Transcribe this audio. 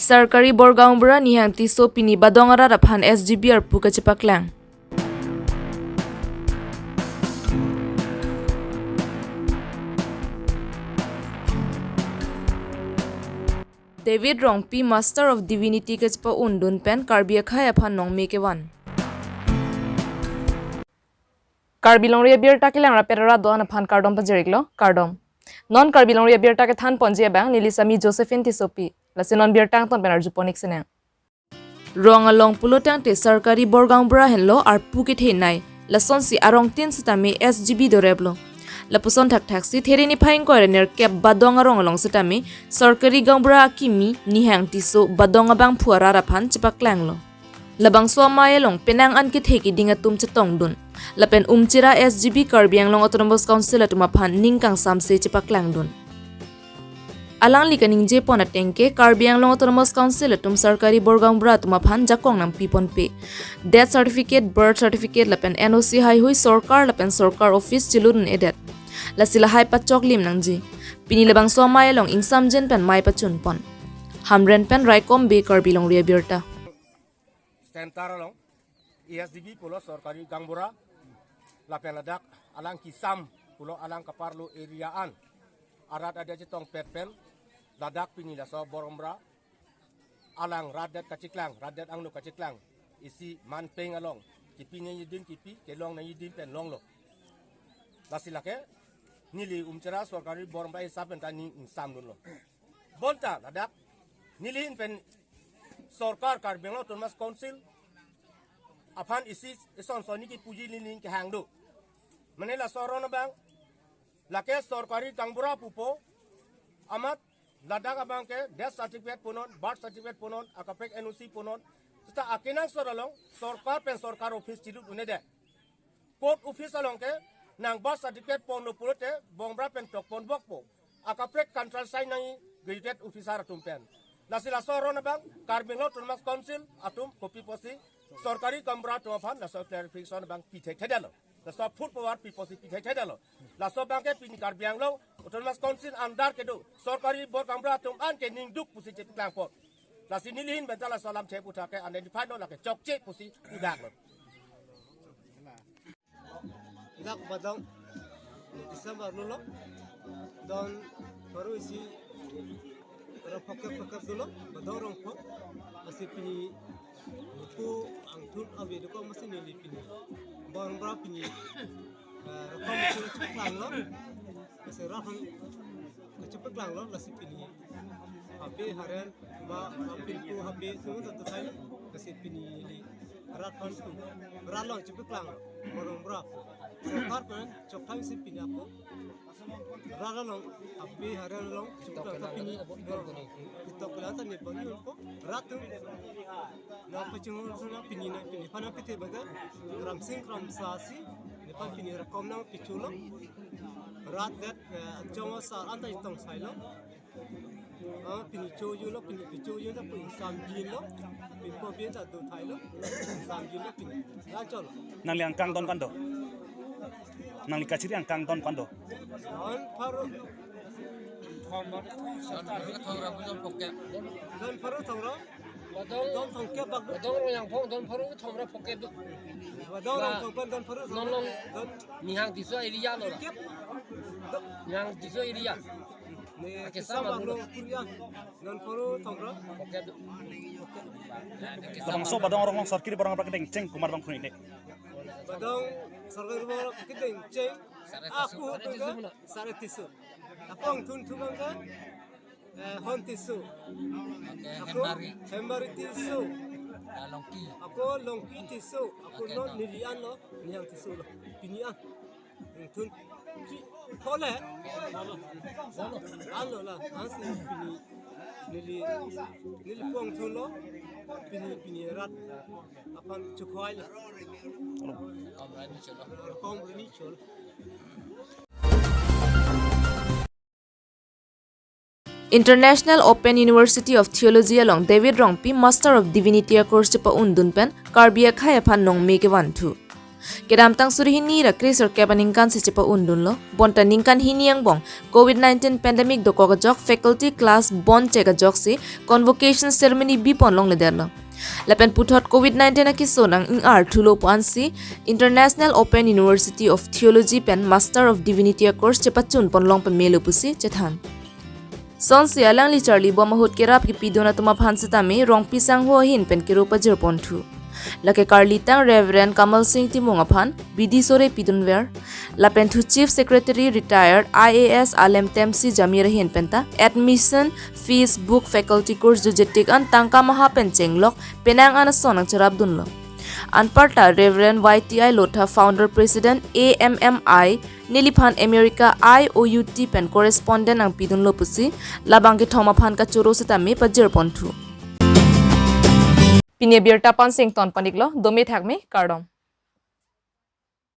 Sarkari Borgaungbra nihang tiso pini badongara raphan SGB arpu kachipaklang. David Rongpi Master of Divinity kachpa undun pen Karbi akhaya phan nong mekewan. Karbi Longri Abirta ke langra perara doan phan kardom pajeriklo kardom. Non Karbi Longri Abirta ke than ponje bang nilisami Josephine tisopi. Lasinon birtang ton penar juponik seneng. Rong along pulotang te Sarkari Borgaungbra hello arpu ke thenai. Lason si arong tin sitami SGB doreblo. Lapuson thak thak si therini phaing ko rener kep badonga rong along sitami Sarkari Gaungbra kimi nihang tiso badonga bang phuara raphan chipaklang lo. Labang swamaya long penang an ki theki dinga tum chetong dun. Lapen umchira SGB Karbi Anglong Autonomous Council atuma phan ningkang samse chipaklang dun. Alang likaning je pon atengke Karbi Anglong Autonomous Council atum Sarkari Borgaungbra atuma phan jakong nam pipon pe. Death certificate, birth certificate lapen NOC hai hui sorkar lapen sorkar office chilun edet. Lasila hai pachok lim nangji. Pini labang swamaya long ingsam jen pen mai pachun pon. Hamren pen raikom be Karbi Longri Abirta. Sentara long ESDB pulo Sarkari Gaungbra lapen ladak alang kisam pulo alang kaparlu eriaan arat ada jetong petpen ladak pinila so Borgaungbra alang radat kaciklang radat angnu kaciklang isi manpeng along kipinya yidin kipi kelong na yidin pen long lo lasilake nili umcara Sarkari Borgaungbra isapen tani insam dun lo bonta ladak nili pen Sarkar Karbi Anglong Autonomous Council apan isi ison soni ki puji lilin ke hangdu menela sorona bang lake Sarkari Gaungbra pupo amat ladak abang ke death certificate punon birth certificate punon akapek NOC punon kita akinang sorolong Sarkar pen Sarkar office chidut unede court office along ke nang birth certificate pono pulote Borgaungbra pen tok pon bokpo akapek control sign nai gazetted officer tumpen lasila sorona bang Karbi Anglong Autonomous Council atum kopi posi Sarkari Gaungbra tuapan laso clarification bang pithai thedalo laso food power piposi pithai thedalo laso bang ke pini Karbi Anglong Autonomous Council andar ke do Sarkari Borgaungbra tum an ke ningduk pusi je piklang pot lasi nilihin bentala salam che puta ke identify no la ke chokche pusi udak lo dak badang December nulo don baru isi rapok dulu badang rongpo masih pini ku angtun abe ko masih nili pini Borgaungbra pini rakam cepet lang lo masih rakam cepet lang lo masih pini abe harian ba pinku abe semua tentu saja masih pini rakam tu beralong cepet lang Borgaungbra Sarkar pen cokta masih pini aku beralong abe harian long cepet lang pini kita kelihatan ni bagi aku ratu na pacung sana pini na pini pana pite baga ramsing ramsasi depan pini rakam na pichulo rat that jongo sar anta itong sailo pini choju lo pini pichuju ta pini samjin lo pini ko bien ta do thailo samjin lo pini la cholo nang liang kang don kando nang likachiri ang kang don kando on paru don paru thongro don thongke bag Badong yang phong don paru thomra poket do. don thongpan don paru Nolong don nihang tiso area lo. Yang tiso area ne Pakai kisah sama baglo kurian don paru thongro poket do. labang so badong orang Sarkari Borgaungbra kedeng ceng kumar bang kunite badong Sarkari Borgaungbra kedeng ceng aku sare tisu aku angtun thubang ka hon tisu aku hembari tisu aku longki tisu aku no nilian lo nihang tisu lo pinian angtun kole alo la ansi pini nili puang thun lo pini rat apan chukhoi lo komrani cholo International Open University of Theology along David Rongpi Master of Divinity course pa undun pen Karbi akhaya phan nong mekewan thu. Kedam tang suri hini ra krisor kebaningkan si cepa undun lo. Bonta ningkan hini yang bong. COVID-19 pandemic do ko jok faculty class bon cheka jok si convocation ceremony bipon long leder lo. Lapen puthot COVID-19 akiso nang ingar thulo puan si International Open University of Theology pen Master of Divinity course cepa chun pon long pen melo pusi chethan. Son si alang li Charlie bo mahut kerap ki pidona tuma phansita me rong pisang ho hin pen kiro pajir pontu. Lake Carlitang Reverend Kamal Singh Timong aphan BD sore pidunwer lapen thu Chief Secretary retired IAS Alem Temsi Jamir hin penta admission fees book faculty course jujetik an tangka maha pen chenglok penang ana sonang charab dunlo. Anparta Reverend YTI Lotha Founder President AMMI Niliphan America IOUT pen correspondent ang pidunlo pusi labangke thoma phan ka choro setami pajir pontu. Pinya Abirta Pansing ton paniklo domi thakme kardom.